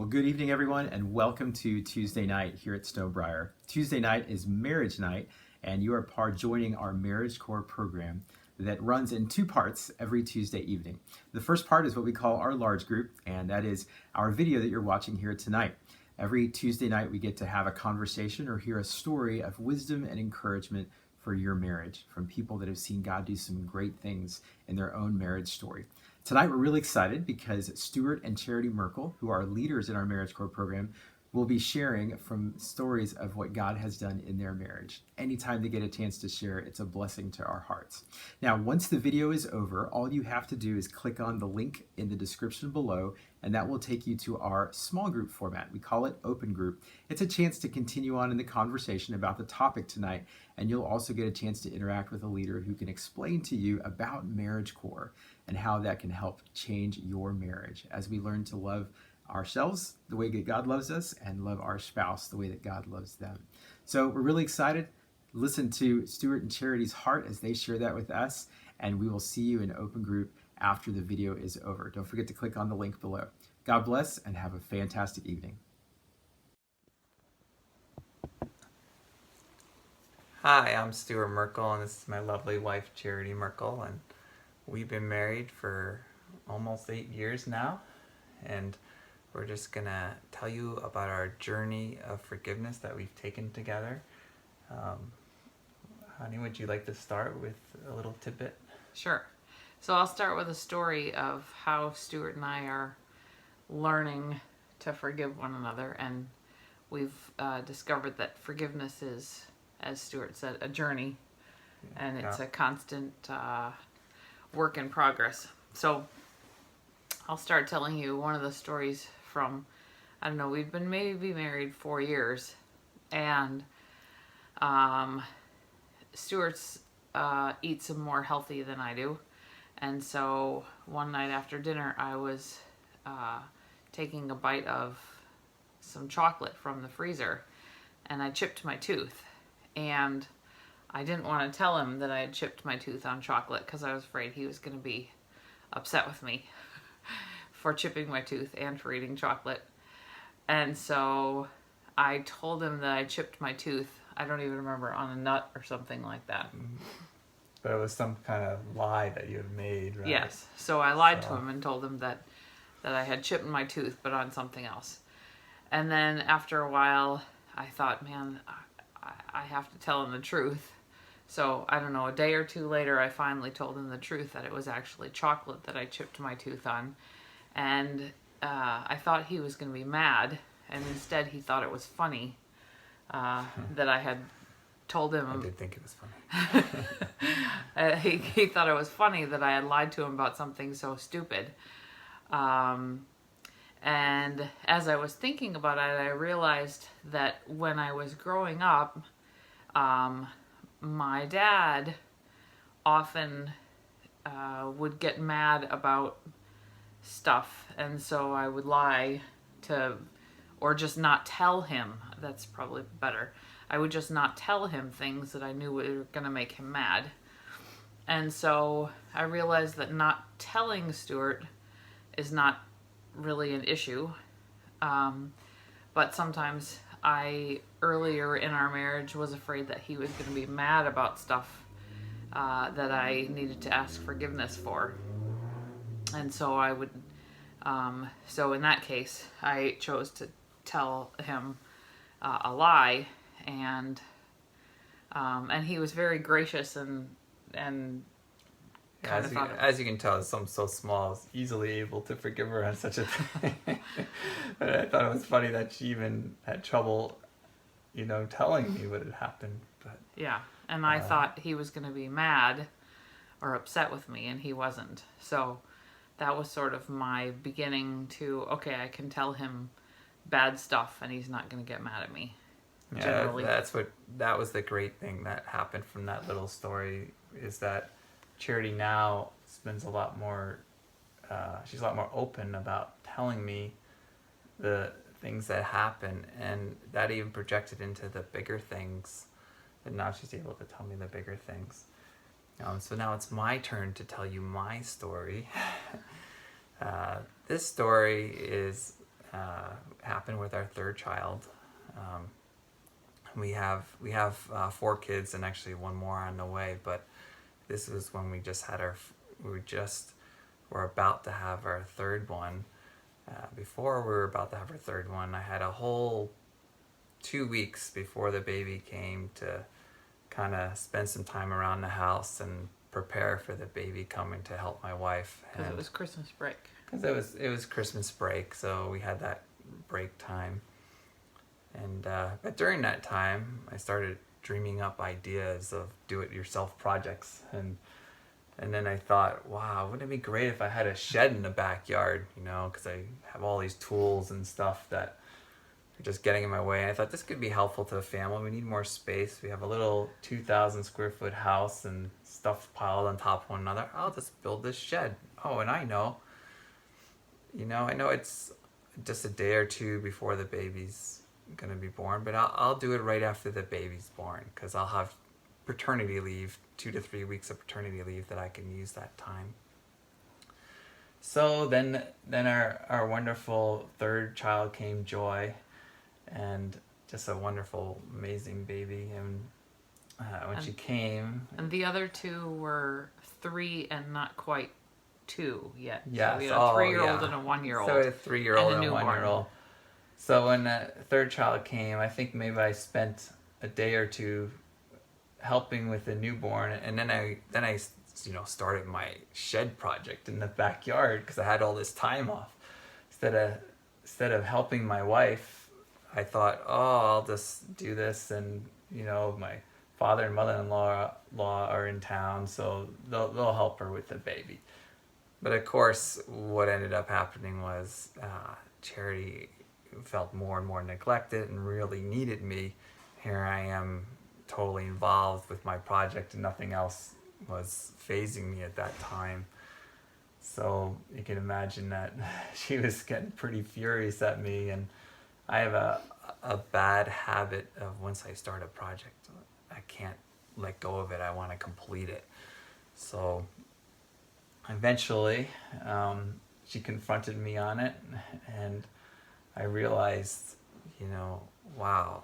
Well, good evening, everyone, and welcome to Tuesday night here at Stonebriar. Tuesday night is marriage night, and you are joining our Marriage Core program that runs in two parts every Tuesday evening. The first part is what we call our large group, and that is our video that you're watching here tonight. Every Tuesday night, we get to have a conversation or hear a story of wisdom and encouragement for your marriage from people that have seen God do some great things in their own marriage story. Tonight, we're really excited because Stewart and Charity Merkel, who are leaders in our Marriage Core program, will be sharing from stories of what God has done in their marriage. Anytime they get a chance to share, it's a blessing to our hearts. Now, once the video is over, all you have to do is click on the link in the description below, and that will take you to our small group format. We call it Open Group. It's a chance to continue on in the conversation about the topic tonight, and you'll also get a chance to interact with a leader who can explain to you about Marriage Core and how that can help change your marriage as we learn to love ourselves the way that God loves us and love our spouse the way that God loves them. So we're really excited. Listen to Stewart and Charity's heart as they share that with us, and we will see you in Open Group after the video is over. Don't forget to click on the link below. God bless and have a fantastic evening. Hi, I'm Stewart Merkel, and this is my lovely wife, Charity Merkel, and we've been married for almost 8 years now, and we're just gonna tell you about our journey of forgiveness that we've taken together. Honey, would you like to start with a little tidbit? Sure. So I'll start with a story of how Stewart and I are learning to forgive one another, and we've discovered that forgiveness is, as Stewart said, a journey, and it's a constant work in progress. So I'll start telling you one of the stories from, I don't know, we've been maybe married 4 years, and Stewart's eats more healthy than I do, and so one night after dinner I was taking a bite of some chocolate from the freezer, and I chipped my tooth, and I didn't want to tell him that I had chipped my tooth on chocolate because I was afraid he was going to be upset with me for chipping my tooth and for eating chocolate. And so I told him that I chipped my tooth, I don't even remember, on a nut or something like that. But it was some kind of lie that you had made, right? Yes. So I lied to him and told him that I had chipped my tooth, but on something else. And then after a while, I thought, man, I have to tell him the truth. So, I don't know, a day or two later, I finally told him the truth, that it was actually chocolate that I chipped my tooth on. And I thought he was going to be mad, and instead he thought it was funny that I had told him. I did think it was funny. He thought it was funny that I had lied to him about something so stupid. And as I was thinking about it, I realized that when I was growing up, my dad often would get mad about stuff, and so I would lie to, or just not tell him. That's probably better. I would just not tell him things that I knew were going to make him mad. And so I realized that not telling Stewart is not really an issue. But sometimes earlier in our marriage, was afraid that he was going to be mad about stuff that I needed to ask forgiveness for. And so I would, so in that case, I chose to tell him a lie, and he was very gracious and as you can tell, something so small, I was easily able to forgive her on such a thing. But I thought it was funny that she even had trouble, telling me what had happened. But yeah, and I thought he was going to be mad or upset with me, and he wasn't. So that was sort of my beginning to, okay, I can tell him bad stuff and he's not going to get mad at me. Yeah, generally. That was the great thing that happened from that little story, is that Charity now spends a lot more, she's a lot more open about telling me the things that happen, and that even projected into the bigger things, and now she's able to tell me the bigger things. So now it's my turn to tell you my story. This story happened with our third child. We have 4 kids and actually one more on the way, but this was when we just had were about to have our third one. Before we were about to have our third one, I had a whole 2 weeks before the baby came to kind of spend some time around the house and prepare for the baby coming to help my wife. Because it was Christmas break. Because it was Christmas break, so we had that break time. And but during that time, I started dreaming up ideas of do-it-yourself projects, and then I thought, wow, wouldn't it be great if I had a shed in the backyard, because I have all these tools and stuff that are just getting in my way. And I thought this could be helpful to the family. We need more space. We have a little 2,000 square foot house and stuff piled on top of one another. I'll just build this shed. Oh, and I know it's just a day or two before the baby's gonna be born, but I'll do it right after the baby's born, because I'll have paternity leave, 2 to 3 weeks of paternity leave that I can use that time. So then our wonderful third child came, Joy, and just a wonderful, amazing baby. And when she came, and the other 2 were 3 and not quite 2 yet. Yes. So we had a 3-year-old and a 1-year-old. So a 3-year-old and a newborn. 1-year-old. So when the third child came, I think maybe I spent a day or two helping with the newborn, and then I started my shed project in the backyard because I had all this time off. Instead of helping my wife, I thought, I'll just do this, and my father and mother-in-law are in town, so they'll help her with the baby. But of course, what ended up happening was Charity felt more and more neglected and really needed me. Here I am, totally involved with my project, and nothing else was fazing me at that time. So you can imagine that she was getting pretty furious at me. And I have a bad habit of, once I start a project, I can't let go of it. I want to complete it. So eventually she confronted me on it, and I realized, wow,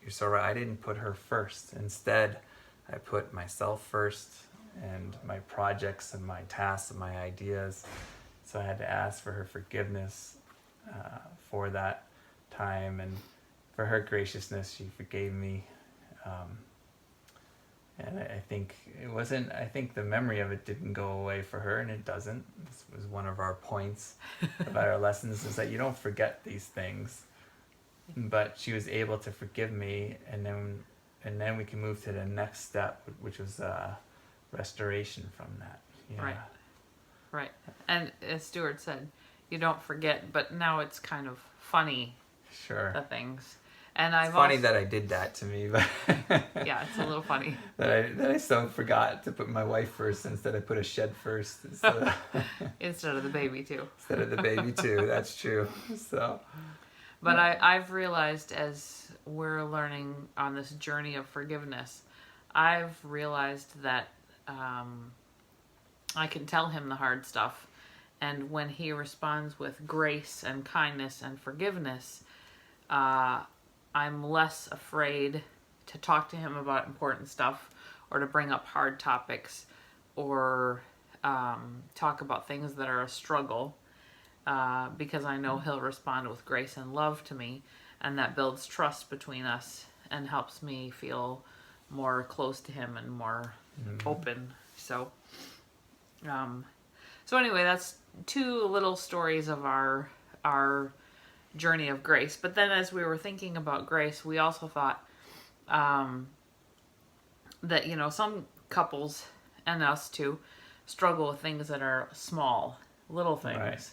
you're so right. I didn't put her first. Instead, I put myself first, and my projects and my tasks and my ideas. So I had to ask for her forgiveness for that time, and for her graciousness, she forgave me. And I think the memory of it didn't go away for her, and it doesn't. This was one of our points about our lessons, is that you don't forget these things. But she was able to forgive me, and then we can move to the next step, which was restoration from that. Yeah. Right. And as Stewart said, you don't forget, but now it's kind of funny. Sure. The things. And it's funny that I did that to me, but yeah, it's a little funny that I so forgot to put my wife first. Instead, I put a shed first instead of the baby too. Instead of the baby too. That's true. So, but I've realized, as we're learning on this journey of forgiveness, I've realized that I can tell him the hard stuff, and when he responds with grace and kindness and forgiveness, I'm less afraid to talk to him about important stuff, or to bring up hard topics, or talk about things that are a struggle, because I know he'll respond with grace and love to me, and that builds trust between us and helps me feel more close to him and more open. So anyway, that's 2 little stories of our journey of grace. But then, as we were thinking about grace, we also thought that some couples, and us too, struggle with things that are small, little things. Right.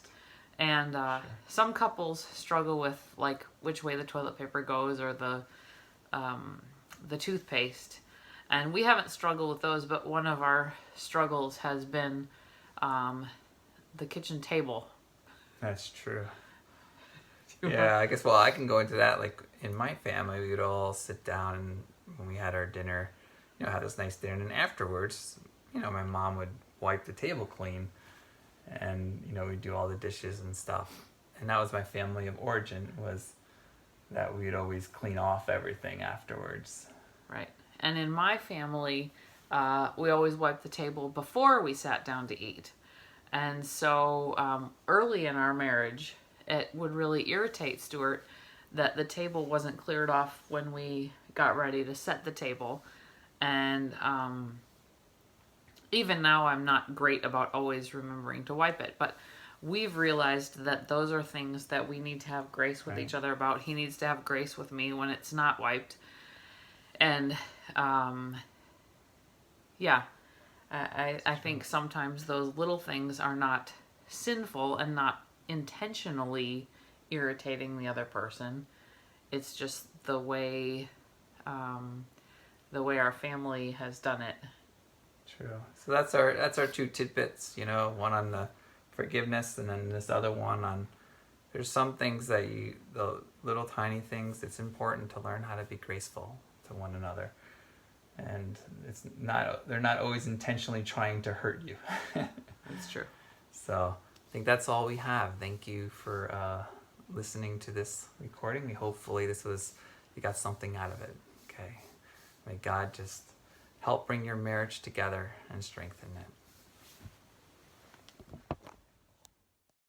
And Sure. Some couples struggle with, like, which way the toilet paper goes, or the toothpaste. And we haven't struggled with those, but one of our struggles has been the kitchen table. That's true. Yeah, I guess, I can go into that. Like, in my family, we would all sit down, and when we had our dinner, have this nice dinner, and afterwards, my mom would wipe the table clean, and, we'd do all the dishes and stuff. and that was my family of origin, was that we'd always clean off everything afterwards. Right. And in my family, we always wiped the table before we sat down to eat. And so early in our marriage, it would really irritate Stewart that the table wasn't cleared off when we got ready to set the table. And even now, I'm not great about always remembering to wipe it. But we've realized that those are things that we need to have grace with each other about. He needs to have grace with me when it's not wiped. And yeah, I think sometimes those little things are not sinful and not intentionally irritating the other person. It's just the way our family has done it. True. So that's our two tidbits, one on the forgiveness, and then this other one on, there's some things that the little tiny things, it's important to learn how to be graceful to one another. And they're not always intentionally trying to hurt you. That's true. So I think that's all we have. Thank you for listening to this recording. Hopefully you got something out of it. Okay. May God just help bring your marriage together and strengthen it.